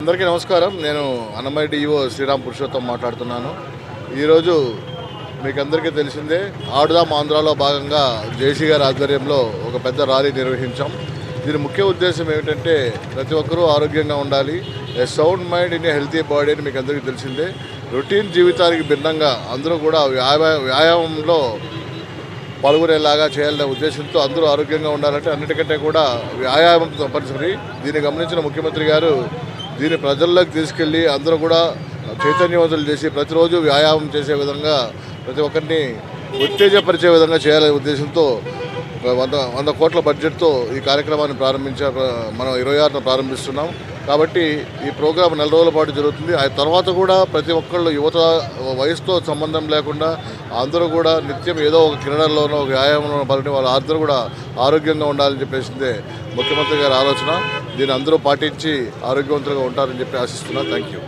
అందరికీ నమస్కారం. నేను అన్నమయ్య డిఓ శ్రీరామ్ పురుషోత్తం మాట్లాడుతున్నాను. ఈరోజు మీకు అందరికీ తెలిసిందే, ఆడుదాం ఆంధ్రాలో భాగంగా జేసీ గారి ఆధ్వర్యంలో ఒక పెద్ద ర్యాలీ నిర్వహించాం. దీని ముఖ్య ఉద్దేశం ఏమిటంటే ప్రతి ఒక్కరూ ఆరోగ్యంగా ఉండాలి. A sound mind in a healthy body అని మీకు అందరికీ తెలిసిందే. రొటీన్ జీవితానికి భిన్నంగా అందరూ కూడా వ్యాయామంలో పాల్గొనేలాగా చేయాలనే ఉద్దేశంతో అందరూ ఆరోగ్యంగా ఉండాలంటే అన్నిటికంటే కూడా వ్యాయామం తప్పనిసరి. దీన్ని గమనించిన ముఖ్యమంత్రి గారు దీన్ని ప్రజల్లోకి తీసుకెళ్ళి అందరూ కూడా చైతన్యవంతులు చేసి ప్రతిరోజు వ్యాయామం చేసే విధంగా ప్రతి ఒక్కరిని ఉత్తేజపరిచే విధంగా చేయాలనే ఉద్దేశంతో 100 కోట్ల బడ్జెట్తో ఈ కార్యక్రమాన్ని మనం 26న ప్రారంభిస్తున్నాం. కాబట్టి ఈ ప్రోగ్రాం 4 రోజుల పాటు జరుగుతుంది. ఆ తర్వాత కూడా ప్రతి ఒక్కళ్ళు యువత వయసుతో సంబంధం లేకుండా అందరూ కూడా నిత్యం ఏదో ఒక క్రీడల్లోనో ఒక వ్యాయామంలో పాల్గొని వాళ్ళు అందరూ కూడా ఆరోగ్యంగా ఉండాలని చెప్పేసిందే ముఖ్యమంత్రి గారి ఆలోచన. దీన్ని అందరూ పాటించి ఆరోగ్యవంతులుగా ఉంటారని చెప్పి ఆశిస్తున్నాను. Thank you.